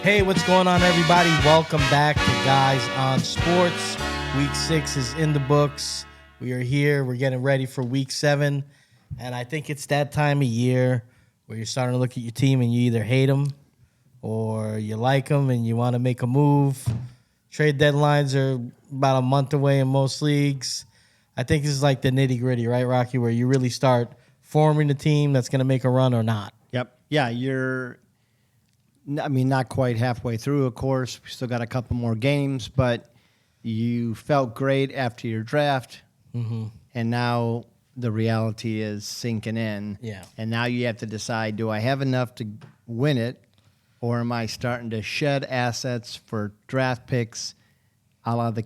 Hey, what's going on, everybody? Welcome back to Guys on Sports. Week 6 is in the books. We are here. We're getting ready for Week 7. And I think it's that time of year where you're starting to look at your team and you either hate them or you like them and you want to make a move. Trade deadlines are about a month away in most leagues. I think this is like the nitty-gritty, right, Rocky, where you really start forming a team that's going to make a run or not. Yep. Yeah, not quite halfway through, of course. We still got a couple more games, but you felt great after your draft, and now the reality is sinking in. Yeah. And now you have to decide, do I have enough to win it, or am I starting to shed assets for draft picks a la the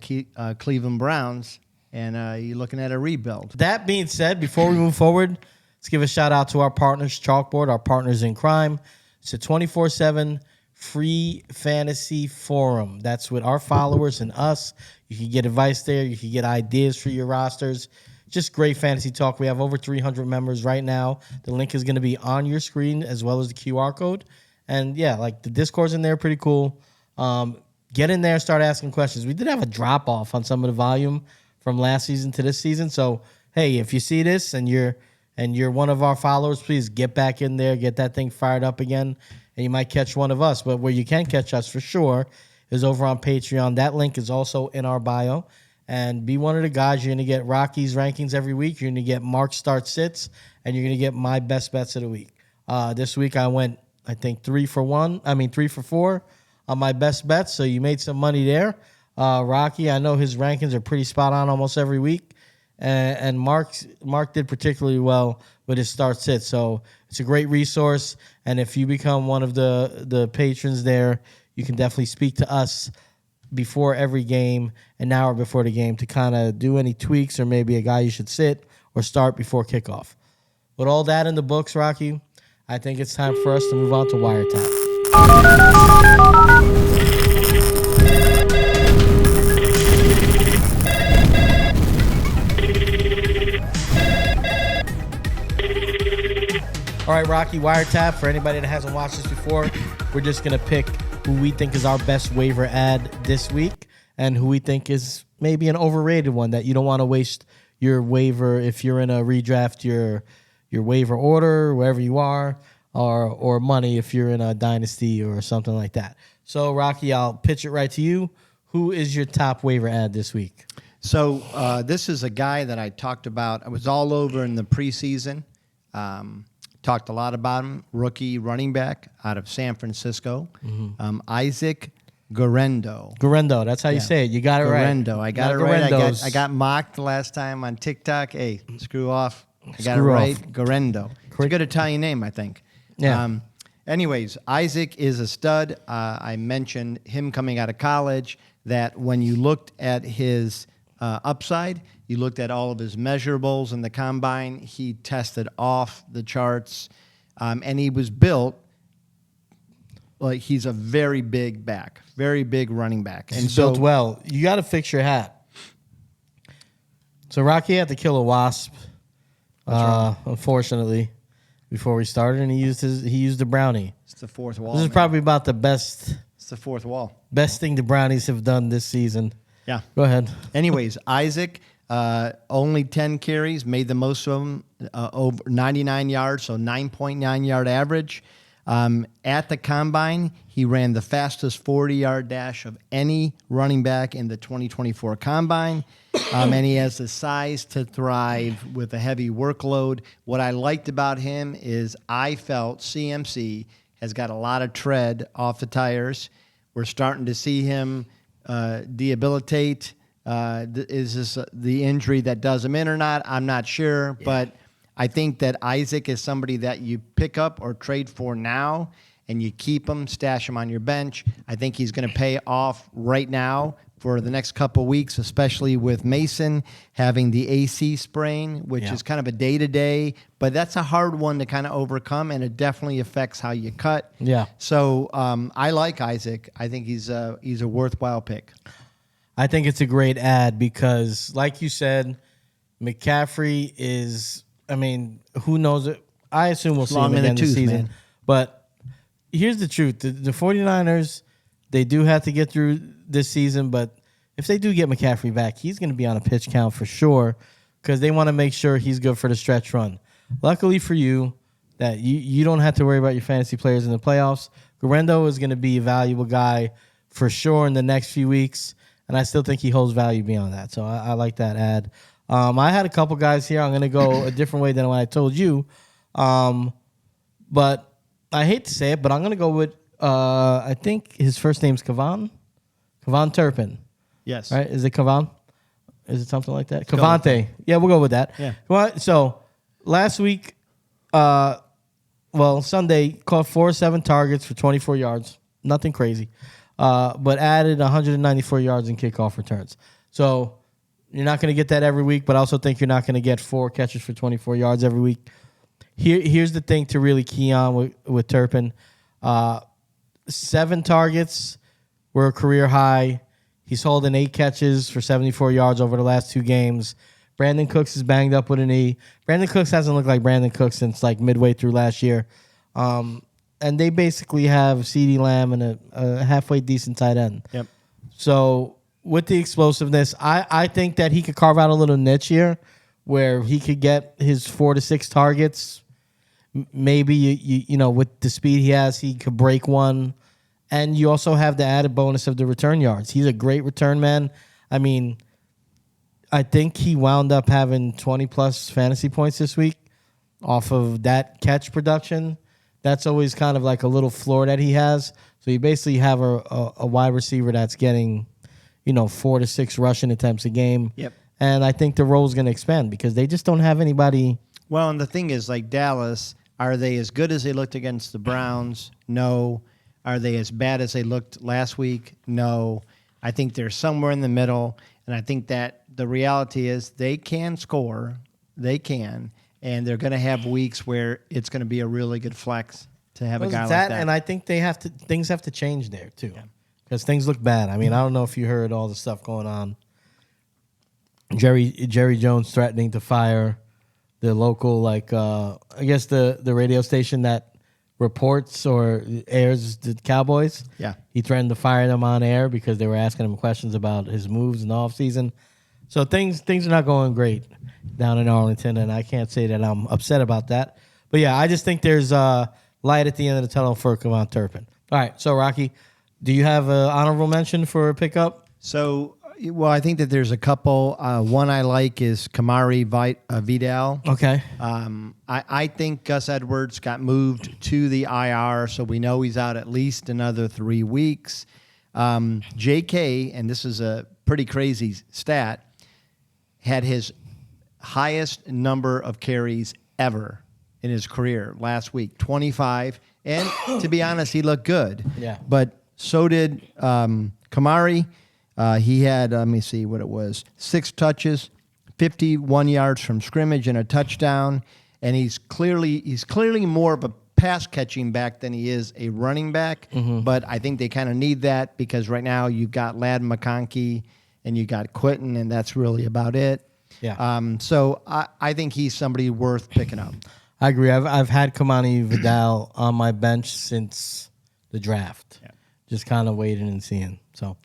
Cleveland Browns, and you're looking at a rebuild? That being said, before we move forward, let's give a shout-out to our partners, CHALKBOARD, our partners in crime. It's a 24/7 free fantasy forum. That's with our followers and us. You can get advice there. You can get ideas for your rosters. Just great fantasy talk. We have over 300 members right now. The link is going to be on your screen as well as the QR code. And, yeah, like the Discord's in there, pretty cool. Get in there and start asking questions. We did have a drop-off on some of the volume from last season to this season. So, hey, if you see this and you're one of our followers, please get back in there, get that thing fired up again, and you might catch one of us. But where you can catch us for sure is over on Patreon. That link is also in our bio. And be one of the guys. You're going to get Rocky's rankings every week. You're going to get Mark's start sits, and you're going to get my best bets of the week. This week I went, I think, 3 for 4 on my best bets, so you made some money there. Rocky, I know his rankings are pretty spot on almost every week. And Mark did particularly well with his start sit. So it's a great resource. And if you become one of the patrons there, you can definitely speak to us before every game, an hour before the game, to kind of do any tweaks or maybe a guy you should sit or start before kickoff. With all that in the books, Rocky, I think it's time for us to move on to Wiretap. All right, Rocky, Wiretap. For anybody that hasn't watched this before, we're just going to pick who we think is our best waiver ad this week and who we think is maybe an overrated one that you don't want to waste your waiver if you're in a redraft, your waiver order, wherever you are, or money if you're in a dynasty or something like that. So, Rocky, I'll pitch it right to you. Who is your top waiver ad this week? So this is a guy that I talked about. I was all over in the preseason. Talked a lot about him. Rookie running back out of San Francisco, Isaac Guerendo. Guerendo, that's how you say it. You got it right. Guerendo. I got it right. I got mocked last time on TikTok. Hey, screw off. I got it right. Guerendo. It's a good Italian name, I think. Yeah. Anyways, Isaac is a stud. I mentioned him coming out of college, that when you looked at his upside, you looked at all of his measurables in the combine, he tested off the charts, and he was built like he's a very big back, very big running back. And he's built well. You got to fix your hat. So Rocky had to kill a wasp, unfortunately, before we started, and he used the brownie. It's the fourth wall. This is probably about the best. It's the fourth wall. Best thing the Brownies have done this season. Yeah. Go ahead. Anyways, Isaac, only 10 carries, made the most of them, over 99 yards, so 9.9 yard average. At the combine, he ran the fastest 40-yard dash of any running back in the 2024 combine, and he has the size to thrive with a heavy workload. What I liked about him is I felt CMC has got a lot of tread off the tires. We're starting to see him debilitate. Is this the injury that does him in or not? I'm not sure, but I think that Isaac is somebody that you pick up or trade for now, and you keep him, stash him on your bench. I think he's going to pay off right now for the next couple weeks, especially with Mason having the AC sprain, which is kind of a day-to-day, but that's a hard one to kind of overcome, and it definitely affects how you cut. Yeah. So I like Isaac. I think he's a worthwhile pick. I think it's a great ad because, like you said, McCaffrey is, I mean, who knows it? I assume we'll see him again this season. Man. But here's the truth. The 49ers They do have to get through this season, but if they do get McCaffrey back, he's going to be on a pitch count for sure because they want to make sure he's good for the stretch run. Luckily for you, that you don't have to worry about your fantasy players in the playoffs. Guerrero is going to be a valuable guy for sure in the next few weeks, and I still think he holds value beyond that. So I like that ad. I had a couple guys here. I'm going to go a different way than what I told you. But I hate to say it, but I'm going to go with, I think his first name's Kavan Turpin. Yes. Right? Is it Kavan? Is it something like that? Cavante. Yeah, we'll go with that. Yeah. So last week, Sunday, caught 4 or 7 targets for 24 yards. Nothing crazy. But added 194 yards in kickoff returns. So you're not going to get that every week, but I also think you're not going to get 4 catches for 24 yards every week. Here's the thing to really key on with Turpin. 7 targets were a career high. He's holding 8 catches for 74 yards over the last 2 games. Brandon Cooks is banged up with a knee. Brandon Cooks hasn't looked like Brandon Cooks since like midway through last year. And they basically have CeeDee Lamb and a halfway decent tight end. Yep. So with the explosiveness, I think that he could carve out a little niche here where he could get his 4 to 6 targets. Maybe, you know, with the speed he has, he could break one. And you also have the added bonus of the return yards. He's a great return man. I mean, I think he wound up having 20-plus fantasy points this week off of that catch production. That's always kind of like a little floor that he has. So you basically have a wide receiver that's getting, 4 to 6 rushing attempts a game. Yep. And I think the role is going to expand because they just don't have anybody. Well, and the thing is, like Dallas, are they as good as they looked against the Browns? No. Are they as bad as they looked last week? No. I think they're somewhere in the middle, and I think that the reality is they can score. They can, and they're going to have weeks where it's going to be a really good flex to have a guy like that. And I think things have to change there, too, because things look bad. I mean, I don't know if you heard all the stuff going on. Jerry Jones threatening to fire the local, I guess the radio station that reports or airs the Cowboys. Yeah. He threatened to fire them on air because they were asking him questions about his moves in the offseason. So things are not going great down in Arlington, and I can't say that I'm upset about that. But, yeah, I just think there's light at the end of the tunnel for Kavan Turpin. All right, so, Rocky, do you have an honorable mention for a pickup? So, well, I think that there's a couple. One I like is Kamari Vidal. Okay. I think Gus Edwards got moved to the IR, so we know he's out at least another 3 weeks. JK, and this is a pretty crazy stat, had his highest number of carries ever in his career last week, 25. And to be honest, he looked good. Yeah. But so did Kamari. He had, let me see what it was, 6 touches, 51 yards from scrimmage and a touchdown. And he's clearly more of a pass catching back than he is a running back. Mm-hmm. But I think they kind of need that because right now you've got Ladd McConkey and you got Quentin, and that's really about it. Yeah. So I think he's somebody worth picking up. I agree. I've had Kamani Vidal on my bench since the draft. Yeah. Just kind of waiting and seeing. So,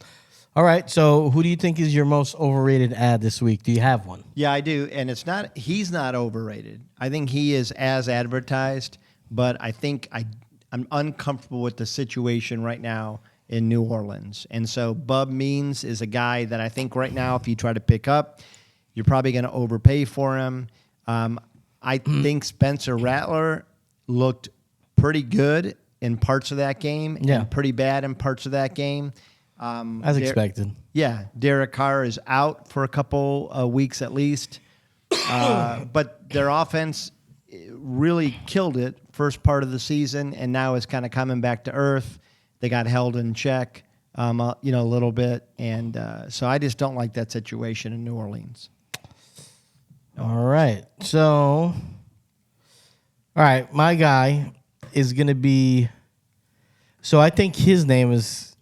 all right. So, who do you think is your most overrated ad this week? Do you have one? Yeah, I do. And he's not overrated. I think he is as advertised, but I think I'm uncomfortable with the situation right now in New Orleans. And so Bub Means is a guy that I think right now, if you try to pick up, you're probably going to overpay for him. I think Spencer Rattler looked pretty good in parts of that game and pretty bad in parts of that game. As expected. Yeah. Derek Carr is out for a couple weeks at least. But their offense really killed it first part of the season, and now is kind of coming back to earth. They got held in check, a little bit. And so I just don't like that situation in New Orleans. All right. So, my guy is going to be, so I think his name is,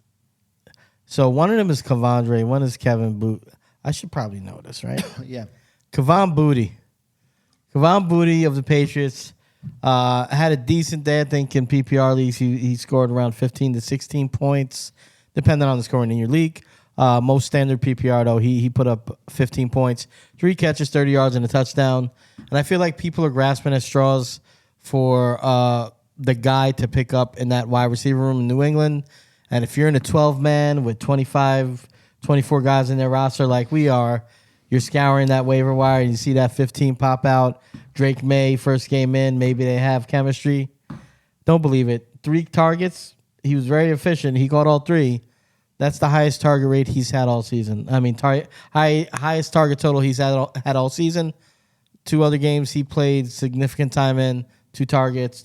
so one of them is Kavandre, one is Kevin Boot. I should probably know this, right? Yeah. Kevon Booty. Kevon Booty of the Patriots had a decent day, I think, in PPR leagues. He scored around 15 to 16 points. depending on the scoring in your league. Most standard PPR, though, he put up 15 points, 3 catches, 30 yards, and a touchdown. And I feel like people are grasping at straws for the guy to pick up in that wide receiver room in New England. And if you're in a 12-man with 25, 24 guys in their roster like we are, you're scouring that waiver wire and you see that 15 pop out. Drake May, first game in, maybe they have chemistry. Don't believe it. 3 targets. He was very efficient. He caught all 3. That's the highest target rate he's had all season. I mean, highest target total he's had all season. 2 other games he played significant time in, 2 targets.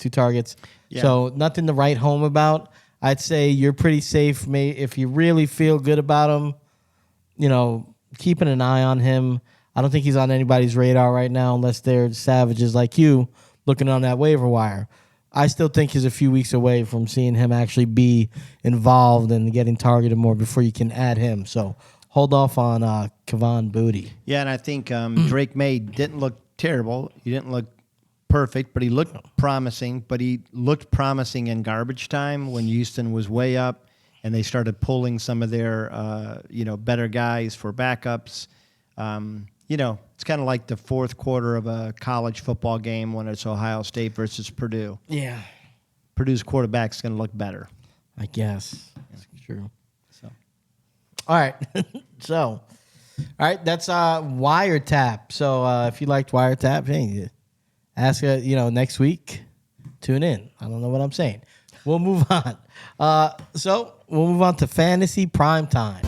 Yeah. So nothing to write home about. I'd say you're pretty safe. If you really feel good about him, keeping an eye on him. I don't think he's on anybody's radar right now unless they're savages like you looking on that waiver wire. I still think he's a few weeks away from seeing him actually be involved and getting targeted more before you can add him. So hold off on Kevon Booty. Yeah, and I think Drake May didn't look terrible. He didn't look perfect, but he looked promising. But he looked promising in garbage time when Houston was way up and they started pulling some of their better guys for backups. It's kind of like the fourth quarter of a college football game when it's Ohio State versus Purdue. Yeah. Purdue's quarterback's going to look better. I guess. That's true. So, all right. All right, that's Wiretap. So if you liked Wiretap, hey, ask next week. Tune in. I don't know what I'm saying. We'll move on. So we'll move on to Fantasy Primetime.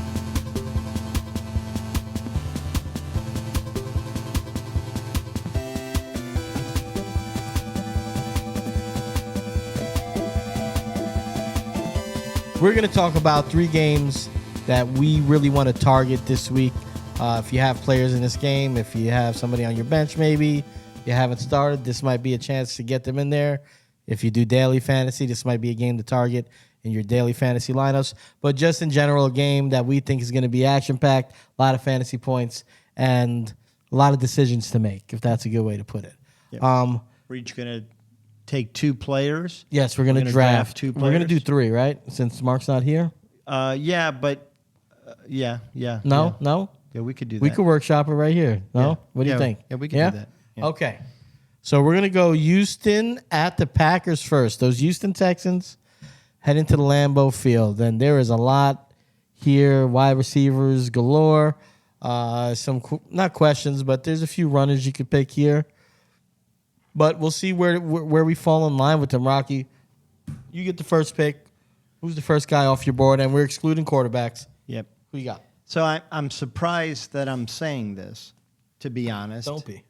We're going to talk about 3 games that we really want to target this week. If you have players in this game, if you have somebody on your bench maybe, you haven't started, this might be a chance to get them in there. If you do daily fantasy, this might be a game to target in your daily fantasy lineups. But just in general, a game that we think is going to be action-packed, a lot of fantasy points, and a lot of decisions to make, if that's a good way to put it. Yep. We're each going to take 2 players. Yes, we're going to draft 2 players. We're going to do 3, right? Since Mark's not here? Yeah. No? Yeah, we could do that. We could workshop it right here. No? Yeah. What do you think? Yeah, we could do that. Yeah. Okay. So we're going to go Houston at the Packers first. Those Houston Texans head into the Lambeau Field. And there is a lot here, wide receivers galore. Some, not questions, but there's a few runners you could pick here. But we'll see where we fall in line with them, Rocky. You get the first pick. Who's the first guy off your board? And we're excluding quarterbacks. Yep. Who you got? So I'm surprised that I'm saying this, to be honest. Don't be.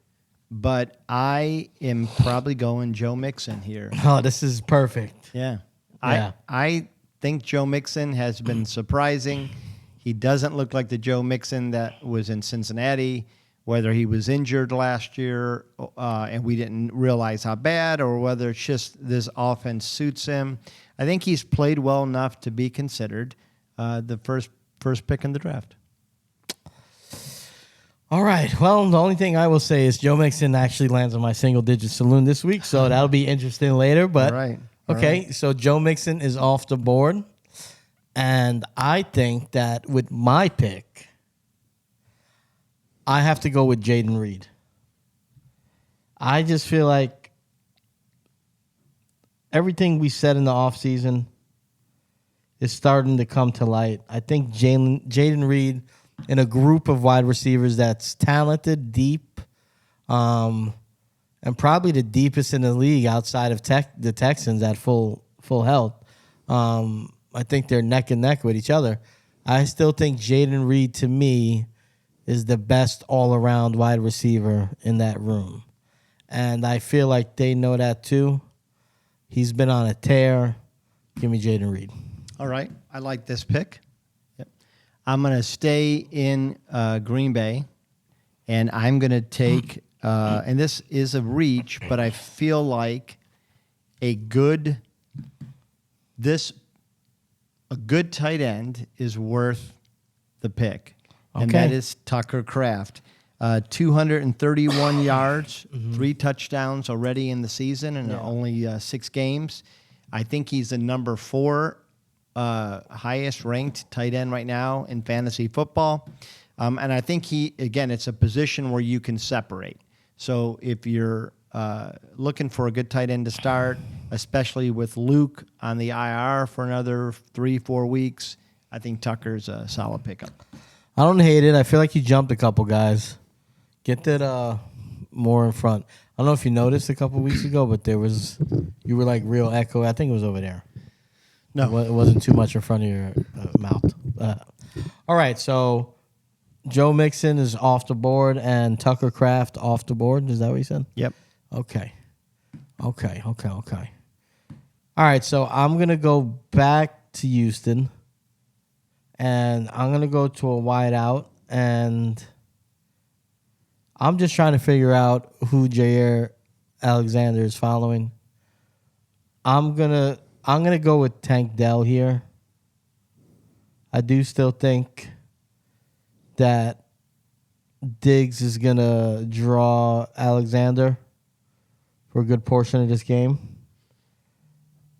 But I am probably going Joe Mixon here. Oh, this is perfect. Yeah. Yeah. I think Joe Mixon has been surprising. He doesn't look like the Joe Mixon that was in Cincinnati, whether he was injured last year and we didn't realize how bad, or whether it's just this offense suits him. I think he's played well enough to be considered the first pick in the draft. All right. Well, the only thing I will say is Joe Mixon actually lands on my single-digit saloon this week, so that'll be interesting later. But All right. Okay, so Joe Mixon is off the board, and I think that with my pick, I have to go with Jaden Reed. I just feel like everything we said in the offseason is starting to come to light. I think Jaden Reed, in a group of wide receivers that's talented, deep, and probably the deepest in the league outside of the Texans at full health. I think they're neck and neck with each other. I still think Jaden Reed, to me, is the best all-around wide receiver in that room. And I feel like they know that too. He's been on a tear. Give me Jaden Reed. All right. I like this pick. Yep. I'm going to stay in Green Bay, and I'm going to take and this is a reach, but I feel like a good tight end is worth the pick. Okay. And that is Tucker Kraft. 231 yards, 3 touchdowns already in the season, and only 6 games. I think he's the number 4 highest ranked tight end right now in fantasy football. And I think it's a position where you can separate. So if you're looking for a good tight end to start, especially with Luke on the IR for another 3-4 weeks, I think Tucker's a solid pickup. I don't hate it. I feel like you jumped a couple guys. Get that more in front. I don't know if you noticed a couple weeks ago, but you were like real echo. I think it was over there. No. It wasn't too much in front of your mouth. All right, so Joe Mixon is off the board and Tucker Kraft off the board. Is that what you said? Yep. Okay. All right, so I'm going to go back to Houston, and I'm going to go to a wide out, and I'm just trying to figure out who Jair Alexander is following. I'm gonna go with Tank Dell here. I do still think that Diggs is gonna draw Alexander for a good portion of this game.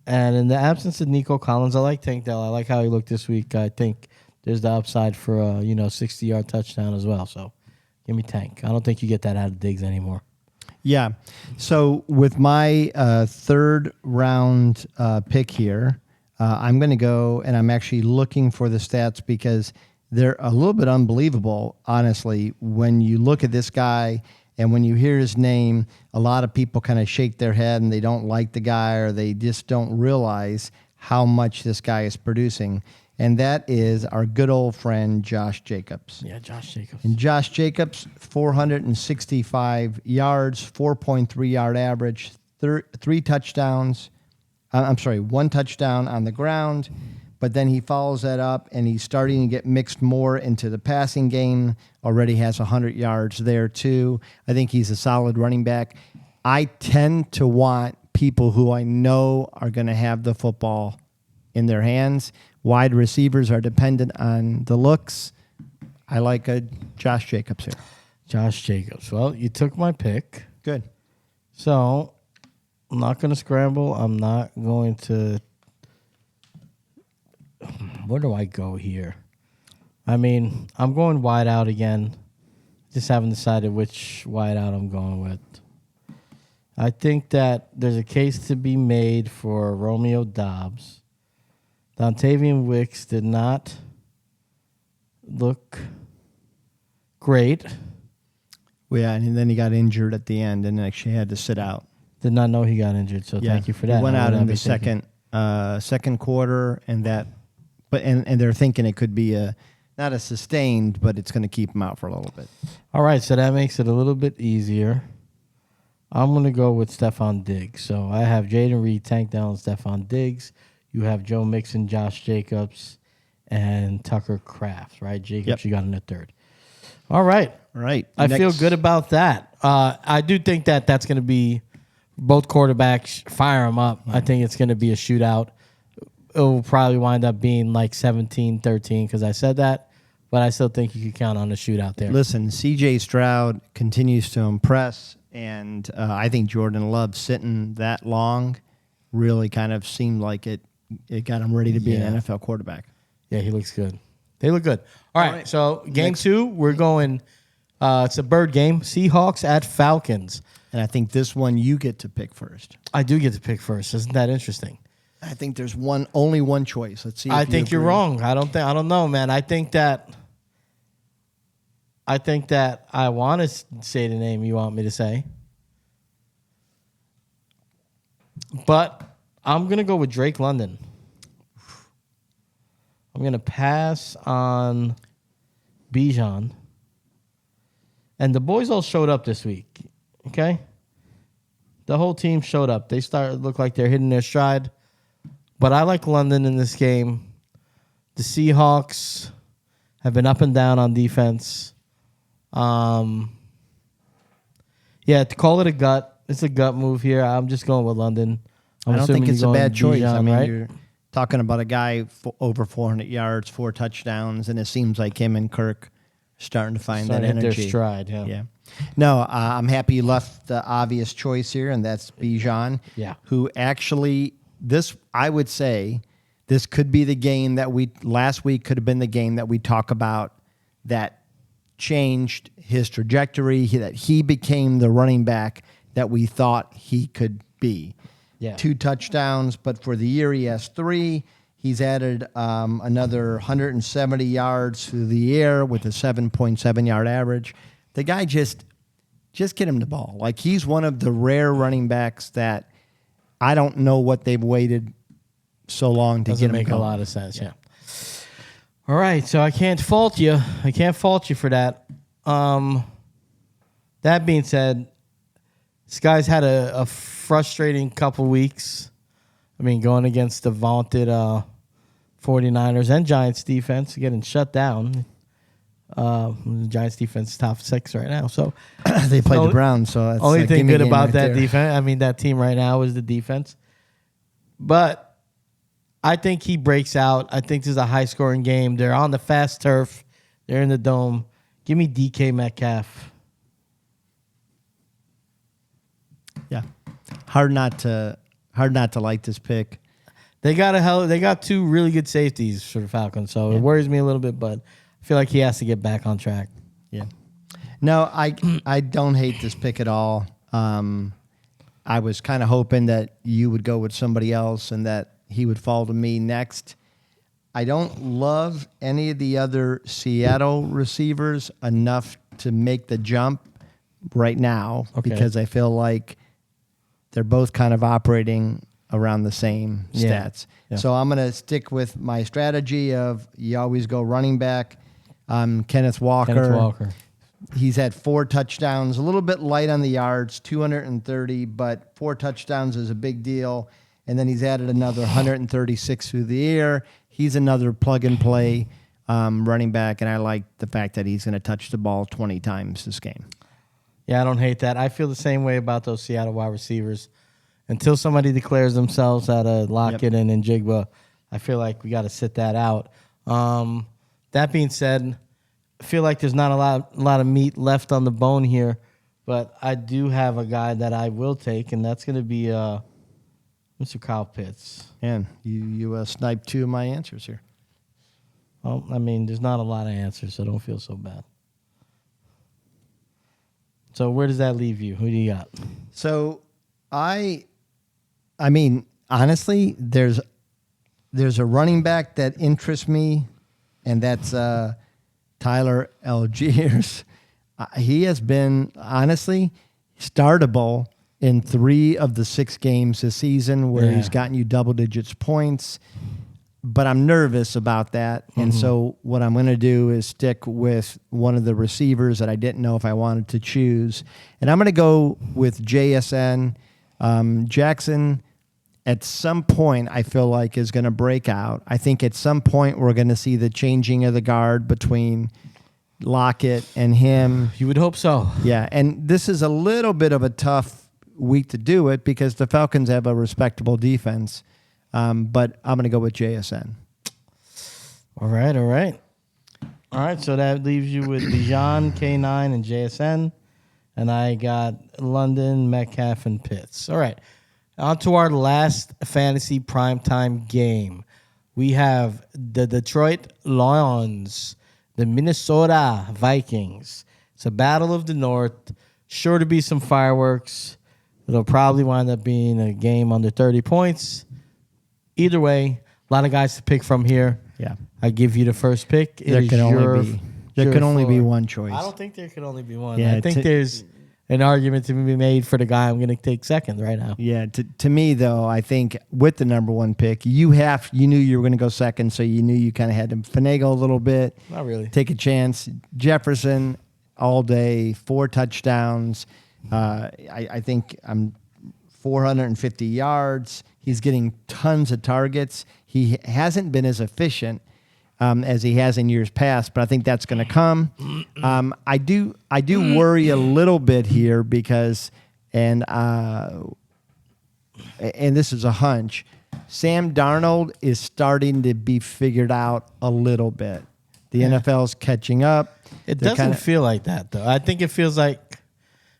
And in the absence of Nico Collins, I like Tank Dell. I like how he looked this week. I think there's the upside for a 60-yard touchdown as well. So give me Tank. I don't think you get that out of Diggs anymore. Yeah. So with my third round pick here, I'm going to go, and I'm actually looking for the stats because they're a little bit unbelievable, honestly. When you look at this guy and when you hear his name, a lot of people kind of shake their head and they don't like the guy, or they just don't realize how much this guy is producing. And that is our good old friend, Josh Jacobs. Yeah, Josh Jacobs. And Josh Jacobs, 465 yards, 4.3 yard average, 3 touchdowns. One touchdown on the ground. But then he follows that up, and he's starting to get mixed more into the passing game. Already has 100 yards there, too. I think he's a solid running back. I tend to want people who I know are going to have the football in their hands. Wide receivers are dependent on the looks. I like a Josh Jacobs here. Josh Jacobs. Well, you took my pick. Good. So I'm not going to scramble. I'm not going to. Where do I go here? I mean, I'm going wide out again. Just haven't decided which wide out I'm going with. I think that there's a case to be made for Romeo Doubs. Dontavian Wicks did not look great. Well, yeah, and then he got injured at the end and actually had to sit out. Did not know he got injured, so thank you for that. He went out in the second quarter, and they're thinking it could be not a sustained, but it's going to keep him out for a little bit. All right, so that makes it a little bit easier. I'm going to go with Stephon Diggs. So I have Jaden Reed, Tank Dell, and Stephon Diggs. You have Joe Mixon, Josh Jacobs, and Tucker Kraft, right? Jacobs, Yep. You got in the third. All right. Right. I feel good about that. I do think that that's going to be both quarterbacks, fire them up. I think it's going to be a shootout. It will probably wind up being like 17-13 because I said that, but I still think you can count on a shootout there. Listen, C.J. Stroud continues to impress, and I think Jordan Love sitting that long really kind of seemed like it got him ready to be an NFL quarterback. Yeah, he looks good. They look good. All right, so game 2, we're going it's a bird game, Seahawks at Falcons. And I think this one you get to pick first. I do get to pick first. Isn't that interesting? I think there's only one choice. Let's see. I think you're wrong. I don't know, man. I think that I want to say the name you want me to say. But I'm going to go with Drake London. I'm going to pass on Bijan. And the boys all showed up this week. Okay? The whole team showed up. They look like they're hitting their stride. But I like London in this game. The Seahawks have been up and down on defense. To call it a gut, it's a gut move here. I'm just going with London. I don't think it's a bad choice. Bijan, I mean, right? you're talking about a guy over 400 yards, 4 touchdowns, and it seems like him and Kirk starting to find that energy. Hit their stride, yeah. No, I'm happy you left the obvious choice here, and that's Bijan. Yeah. Who actually, I would say this could be the game that last week could have been the game that we talk about that changed his trajectory, that he became the running back that we thought he could be. Yeah. 2 touchdowns, but for the year he has 3. He's added another 170 yards through the air with a 7.7 yard average. The guy just get him the ball. Like, he's one of the rare running backs that I don't know what they've waited so long to Doesn't get him make going. a lot of sense. Yeah. All right, so I can't fault you. I can't fault you for that. That being said, this guy's had a frustrating couple weeks. I mean, going against the vaunted 49ers and Giants defense, getting shut down. The Giants defense is top 6 right now. So They played the Browns, so that's only a thing gimme good game about right that there. defense. I mean, that team right now is the defense. But I think he breaks out. I think this is a high-scoring game. They're on the fast turf. They're in the dome. Give me DK Metcalf. Yeah, hard not to like this pick. They got 2 really good safeties for the Falcons, so it worries me a little bit, but I feel like he has to get back on track. Yeah, no, I don't hate this pick at all. I was kind of hoping that you would go with somebody else and that he would fall to me next. I don't love any of the other Seattle receivers enough to make the jump right now because I feel like they're both kind of operating around the same stats. Yeah. So I'm going to stick with my strategy of you always go running back. Kenneth Walker. He's had 4 touchdowns, a little bit light on the yards, 230, but 4 touchdowns is a big deal. And then he's added another 136 through the air. He's another plug-and-play running back, and I like the fact that he's going to touch the ball 20 times this game. Yeah, I don't hate that. I feel the same way about those Seattle wide receivers. Until somebody declares themselves out of Lockett and Njigba, I feel like we got to sit that out. That being said, I feel like there's not a lot of meat left on the bone here, but I do have a guy that I will take, and that's going to be Mr. Kyle Pitts. And you sniped 2 of my answers here. Well, I mean, there's not a lot of answers, so don't feel so bad. So where does that leave you? Who do you got? So I mean, honestly, there's a running back that interests me, and that's Tyler Algiers. He has been, honestly, startable in 3 of the 6 games this season where he's gotten you double digits points. But I'm nervous about that. And so what I'm going to do is stick with one of the receivers that I didn't know if I wanted to choose. And I'm going to go with JSN. Jackson, at some point, I feel like is going to break out. I think at some point we're going to see the changing of the guard between Lockett and him. You would hope so. Yeah, and this is a little bit of a tough week to do it because the Falcons have a respectable defense. But I'm going to go with JSN. All right. So that leaves you with Bijan, K9, and JSN. And I got London, Metcalf, and Pitts. All right. On to our last fantasy primetime game. We have the Detroit Lions, the Minnesota Vikings. It's a battle of the North. Sure to be some fireworks. It'll probably wind up being a game under 30 points. Either way, a lot of guys to pick from here. Yeah. I give you the first pick. There can only be one choice. I don't think there can only be one. Yeah, I think there's an argument to be made for the guy I'm going to take second right now. Yeah, to me, though, I think with the number 1 pick, you knew you were going to go second, so you knew you kind of had to finagle a little bit. Not really. Take a chance. Jefferson, all day, 4 touchdowns. I think I'm 450 yards. He's getting tons of targets. He hasn't been as efficient as he has in years past, but I think that's going to come. I do worry a little bit here because, and this is a hunch, Sam Darnold is starting to be figured out a little bit. The NFL's catching up. It doesn't feel like that, though. I think it feels like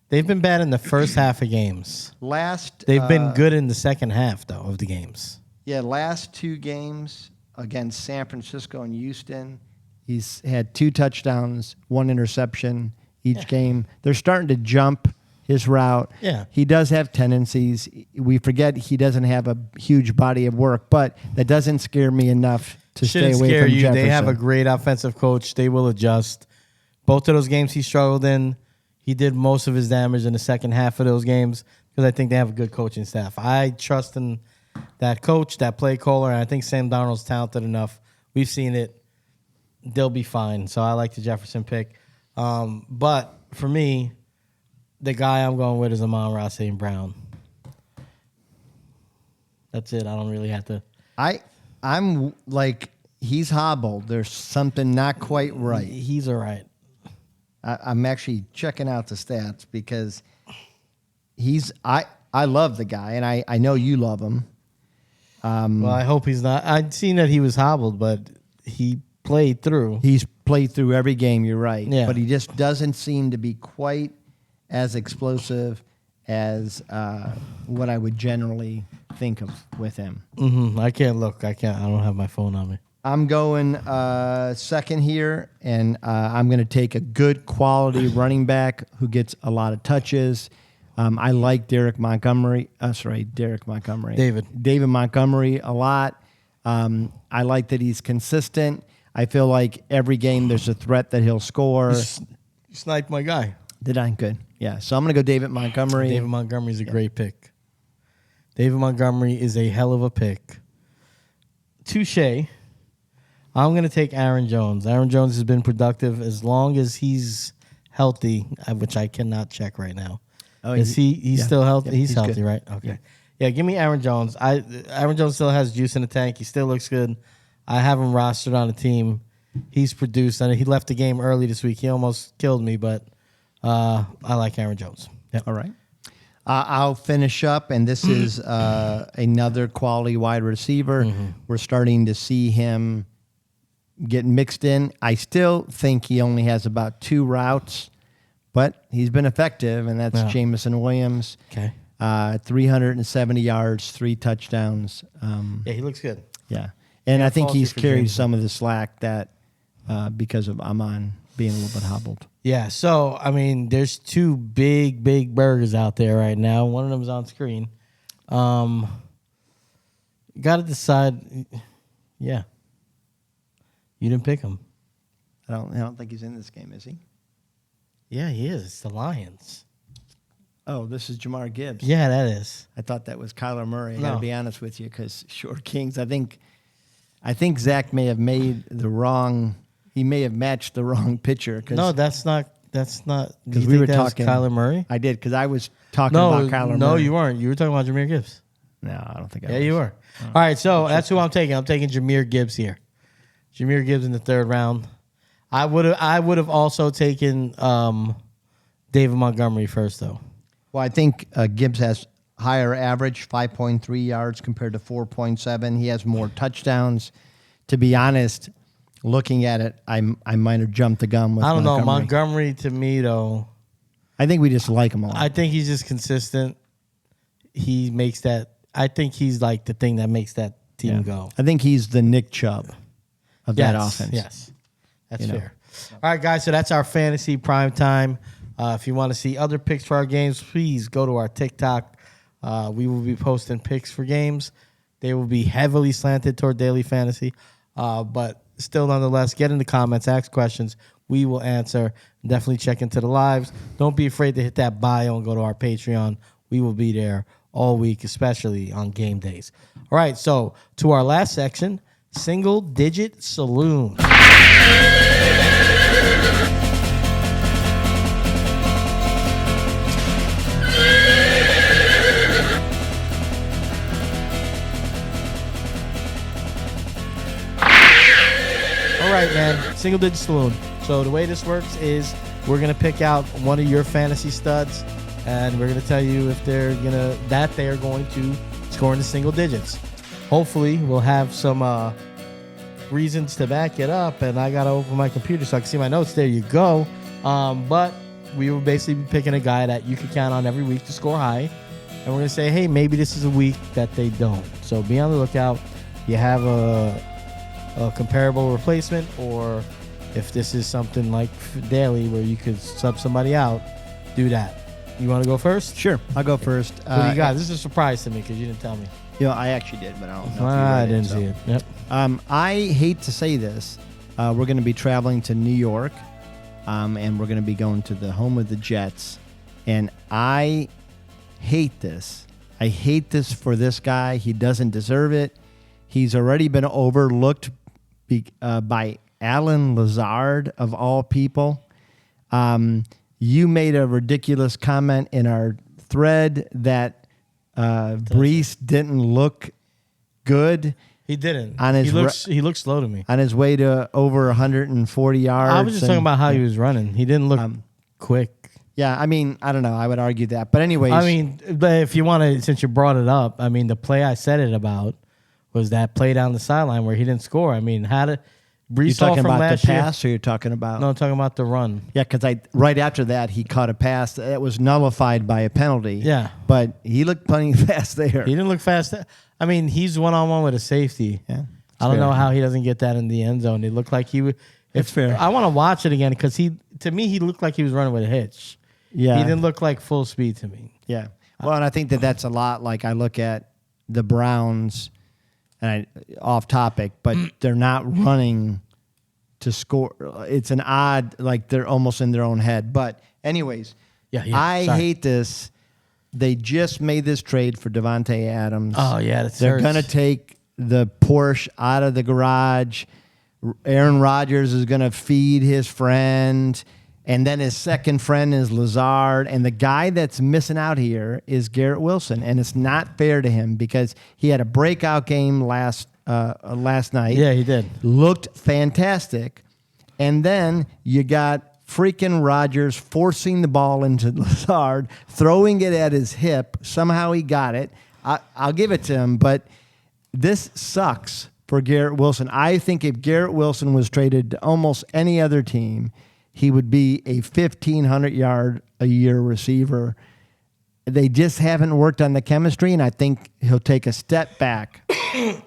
they've been bad in the first half of games. They've been good in the second half, though, of the games. Yeah, last 2 games against San Francisco and Houston, he's had 2 touchdowns, 1 interception each game. They're starting to jump his route. Yeah. He does have tendencies. We forget he doesn't have a huge body of work, but that doesn't scare me enough to Shouldn't stay away scare from you. Jefferson. They have a great offensive coach. They will adjust. Both of those games he struggled in, he did most of his damage in the second half of those games because I think they have a good coaching staff. I trust in that coach, that play caller, and I think Sam Darnold's talented enough. We've seen it. They'll be fine. So I like the Jefferson pick. But for me, the guy I'm going with is Amon-Ra St. Brown. That's it. I don't really have to. I'm like, he's hobbled. There's something not quite right. He's all right. I'm actually checking out the stats because I love the guy, and I know you love him. Well, I hope he's not. I'd seen that he was hobbled, but he played through. He's played through every game, you're right. Yeah. But he just doesn't seem to be quite as explosive as what I would generally think of with him. Mm-hmm. I can't look. I don't have my phone on me. I'm going second here, and I'm going to take a good quality running back who gets a lot of touches. I like David Montgomery a lot. I like that he's consistent. I feel like every game there's a threat that he'll score. You sniped my guy. Did I? Good. Yeah. So I'm going to go David Montgomery. David Montgomery is a great pick. David Montgomery is a hell of a pick. Touche. I'm going to take Aaron Jones. Aaron Jones has been productive as long as he's healthy, which I cannot check right now. Oh, is he's still healthy? Yeah, he's healthy, good. right? Okay. Yeah, give me Aaron Jones. Aaron Jones still has juice in the tank. He still looks good. I have him rostered on the team. He's produced. I he left the game early this week. He almost killed me, but I like Aaron Jones. Yep. All right. I'll finish up, and this is another quality wide receiver. Mm-hmm. We're starting to see him get mixed in. I still think he only has about 2 routes, but he's been effective, and that's Jamison Williams. Okay. 370 yards, 3 touchdowns. Yeah, he looks good. Yeah. And I think faulty he's for carried Jameson. some of the slack that because of Amon being a little bit hobbled. Yeah, so, I mean, there's 2 big burgers out there right now. One of them is on screen. You got to decide. Yeah. You didn't pick him. I don't think he's in this game, is he? Yeah, he is. It's the Lions. Oh, this is Jamar Gibbs. Yeah, that is. I thought that was Kyler Murray. I No. got to be honest with you, because Short Kings. I think Zach may have made the wrong. He may have matched the wrong pitcher. No, that's not. Because we were talking Kyler Murray. I did, because I was talking about Kyler Murray. No, you weren't. You were talking about Jahmyr Gibbs. No, I don't think I Yeah, was. you were. All right, so that's who I'm taking. I'm taking Jahmyr Gibbs here. Jahmyr Gibbs in the 3rd round. I would have also taken David Montgomery first, though. Well, I think Gibbs has higher average, 5.3 yards compared to 4.7. He has more touchdowns. To be honest, looking at it, I might have jumped the gun with I don't Montgomery. know. Montgomery, to me, though, I think we just like him a lot. I think he's just consistent. He makes that. I think he's like the thing that makes that team go. I think he's the Nick Chubb of that offense. Yes, that's fair. All right, guys, so that's our fantasy prime time. If you want to see other picks for our games, please go to our TikTok. We will be posting picks for games. They will be heavily slanted toward daily fantasy, but still, nonetheless, get in the comments, ask questions. We will answer. Definitely check into the lives. Don't be afraid to hit that bio and go to our Patreon. We will be there all week, especially on game days. All right, so to our last section, Single Digit Saloon. All right, man. Single Digit Saloon. So the way this works is we're gonna pick out one of your fantasy studs, and we're gonna tell you if they are going to score in the single digits. Hopefully, we'll have some reasons to back it up. And I gotta open my computer so I can see my notes. There you go. But we will basically be picking a guy that you can count on every week to score high, and we're gonna say, hey, maybe this is a week that they don't. So be on the lookout. You have a comparable replacement, or if this is something like daily where you could sub somebody out, do that. You want to go first? Sure, I'll go first. What do you got? This is a surprise to me because you didn't tell me. I actually did, but I don't know if you I read didn't it, see it. Yep. I hate to say this. We're going to be traveling to New York, and we're going to be going to the home of the Jets. And I hate this. I hate this for this guy. He doesn't deserve it. He's already been overlooked by Alan Lazard, of all people. You made a ridiculous comment in our thread that Brees didn't look good. He didn't. He looks slow to me. On his way to over 140 yards. I was just talking about how he was running. He didn't look quick. Yeah, I mean, I don't know. I would argue that. But anyways. I mean, but if you want to, since you brought it up, I mean, the play I said it about was that play down the sideline where he didn't score. I mean, how did Brees you talking from about last the pass, year? or you're talking about? No, I'm talking about the run. Yeah, because right after that, he caught a pass that was nullified by a penalty. Yeah. But he looked plenty fast there. He didn't look fast. I mean, he's one-on-one with a safety. Yeah. I don't know how he doesn't get that in the end zone. It looked like he would. It's fair. I want to watch it again because to me, he looked like he was running with a hitch. Yeah. He didn't look like full speed to me. Yeah. Well, and I think that's a lot like I look at the Browns, and off topic, but they're not running to score. It's an odd, like they're almost in their own head. But anyways, I hate this. They just made this trade for Devontae Adams. Oh, yeah. They're going to take the Porsche out of the garage. Aaron Rodgers is going to feed his friend. And then his second friend is Lazard. And the guy that's missing out here is Garrett Wilson. And it's not fair to him because he had a breakout game last night. Yeah, he did. Looked fantastic. And then you got freaking Rodgers forcing the ball into Lazard, throwing it at his hip. Somehow he got it. I'll give it to him, but this sucks for Garrett Wilson. I think if Garrett Wilson was traded to almost any other team, he would be a 1,500-yard-a-year receiver. They just haven't worked on the chemistry, and I think he'll take a step back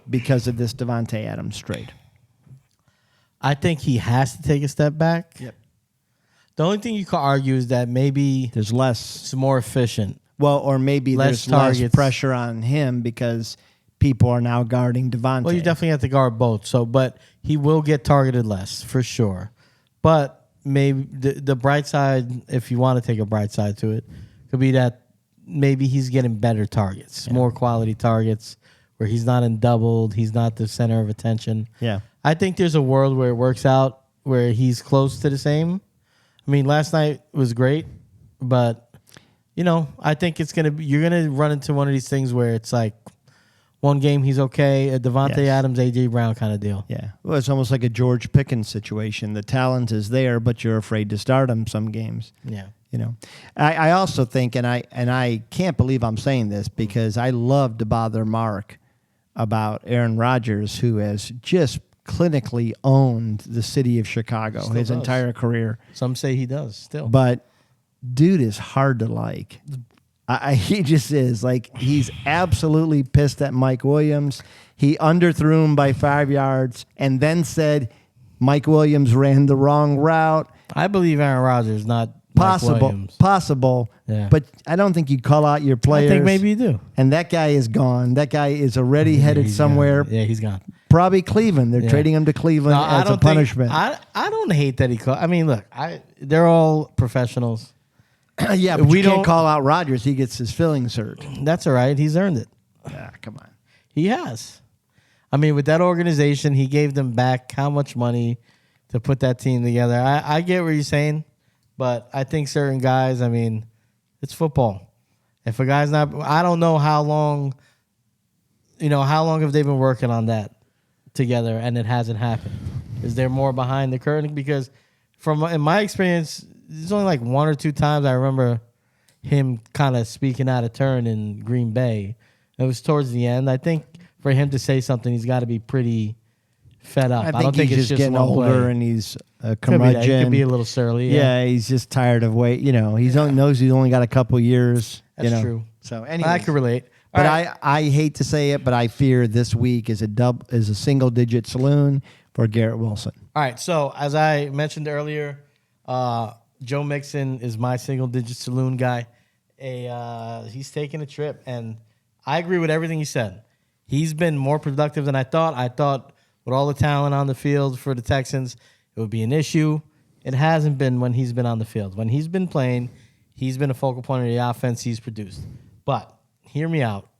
because of this Devontae Adams trade. I think he has to take a step back. Yep. The only thing you could argue is that maybe there's less. It's more efficient. Well, or maybe there's less pressure on him because people are now guarding Devontae. Well, you definitely have to guard both. But he will get targeted less for sure. But maybe the bright side, if you want to take a bright side to it, could be that maybe he's getting better targets, more quality targets, where he's not in doubled, he's not the center of attention. Yeah. I think there's a world where it works out where he's close to the same. I mean, last night was great, but I think you're gonna run into one of these things where it's like one game he's okay, a Devontae Adams, A.J. Brown kind of deal. Yeah. Well, it's almost like a George Pickens situation. The talent is there, but you're afraid to start him some games. Yeah. I also think, and I can't believe I'm saying this because I love to bother Mark about Aaron Rodgers, who has just clinically owned the city of Chicago his entire career. Some say he does still. But dude is hard to like. He just is. Like, he's absolutely pissed at Mike Williams. He underthrew him by 5 yards and then said Mike Williams ran the wrong route. I believe Aaron Rodgers, not Mike Williams. Possible. Yeah. But I don't think you call out your players. I think maybe you do. And that guy is gone. That guy is already headed somewhere. Gone. Yeah, he's gone. Probably Cleveland. They're trading him to Cleveland as a punishment. I don't hate that he called. I mean, look, they're all professionals. Yeah, but you can't call out Rodgers. He gets his feelings hurt. That's all right. He's earned it. Come on. He has. I mean, with that organization, he gave them back how much money to put that team together. I get what you're saying, but I think certain guys, I mean, it's football. If a guy's not, I don't know how long have they been working on that together and it hasn't happened? Is there more behind the curtain? Because in my experience, there's only like one or two times I remember him kind of speaking out of turn in Green Bay. It was towards the end. I think for him to say something, he's got to be pretty fed up. I don't think he's it's just getting older and he's a curmudgeon. curmudgeon. He could be a little surly. Yeah, he's just tired of waiting. He knows he's only got a couple years. That's true. So anyway, I can relate. But All right. I hate to say it, but I fear this week is a single digit saloon for Garrett Wilson. All right. So as I mentioned earlier, Joe Mixon is my single digit saloon guy. He's taking a trip, and I agree with everything he said. He's been more productive than I thought. I thought with all the talent on the field for the Texans, it would be an issue. It hasn't been when he's been on the field. When he's been playing, he's been a focal point of the offense he's produced. But hear me out.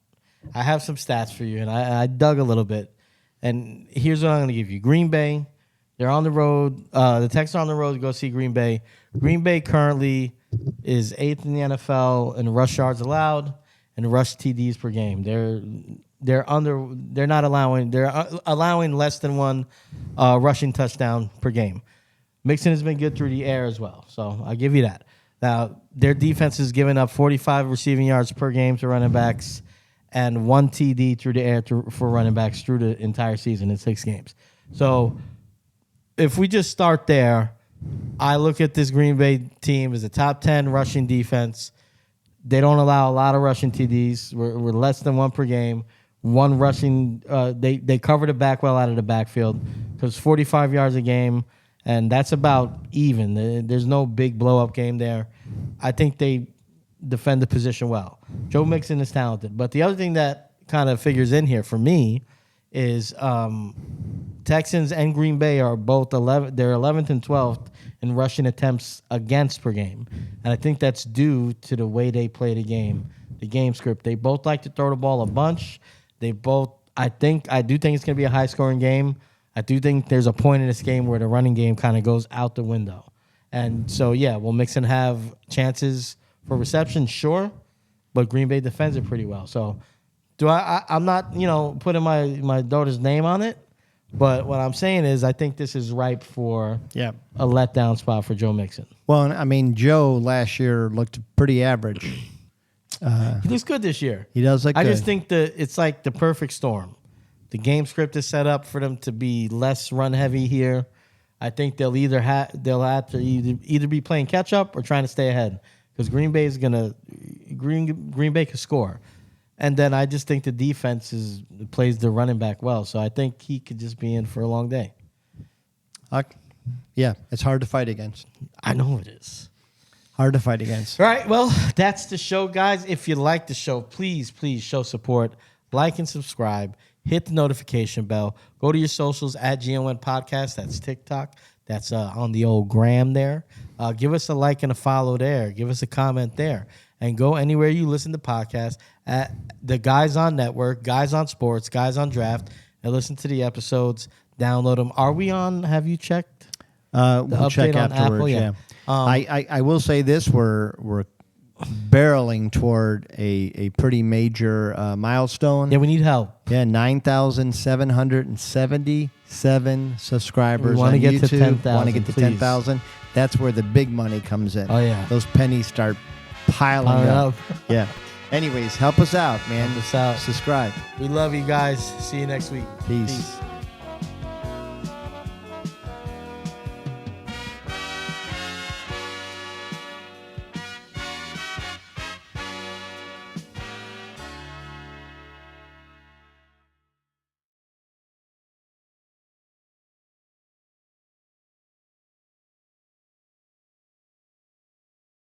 I have some stats for you, and I dug a little bit. And here's what I'm going to give you. Green Bay, they're on the road. The Texans are on the road to go see Green Bay. Green Bay currently is 8th in the NFL in rush yards allowed and rush TDs per game. They're allowing less than one rushing touchdown per game. Mixon has been good through the air as well, so I'll give you that. Now, their defense is giving up 45 receiving yards per game to running backs and 1 TD through the air for running backs through the entire season in 6 games. So if we just start there, I look at this Green Bay team as a top 10 rushing defense. They don't allow a lot of rushing TDs. We're less than 1 per game. One rushing, they cover the back well out of the backfield because 45 yards a game, and that's about even. There's no big blow-up game there. I think they defend the position well. Joe Mixon is talented. But the other thing that kind of figures in here for me is Texans and Green Bay are both 11th. They're 11th and 12th in rushing attempts against per game. And I think that's due to the way they play the game script. They both like to throw the ball a bunch. I do think it's going to be a high-scoring game. I do think there's a point in this game where the running game kind of goes out the window. And so, yeah, will Mixon have chances for reception? Sure. But Green Bay defends it pretty well. So I'm not, putting my daughter's name on it. But what I'm saying is I think this is ripe for a letdown spot for Joe Mixon. Well, I mean, Joe last year looked pretty average. He looks good this year. He does look good. I just think it's like the perfect storm. The game script is set up for them to be less run heavy here. I think they'll have to either be playing catch up or trying to stay ahead because Green Bay can score, and then I just think the defense plays the running back well. So I think he could just be in for a long day. Yeah, it's hard to fight against. I know it is. Hard to fight against. All right, well, that's the show, guys. If you like the show, please show support. Like and subscribe. Hit the notification bell. Go to your socials at GON Podcast. That's TikTok. That's on the old gram there. Give us a like and a follow there. Give us a comment there. And go anywhere you listen to podcasts at the Guys On Network, Guys On Sports, Guys On Draft, and listen to the episodes. Download them. Are we on? Have you checked? We'll check on afterwards. Apple? Yeah. I will say this: we're barreling toward a pretty major milestone. Yeah, we need help. Yeah, 9,777 subscribers. We want to get YouTube. to 10,000. Want to get to 10,000. That's where the big money comes in. Oh yeah, those pennies start piling up. Yeah. Anyways, help us out, man. Help us out. Subscribe. We love you guys. See you next week. Peace.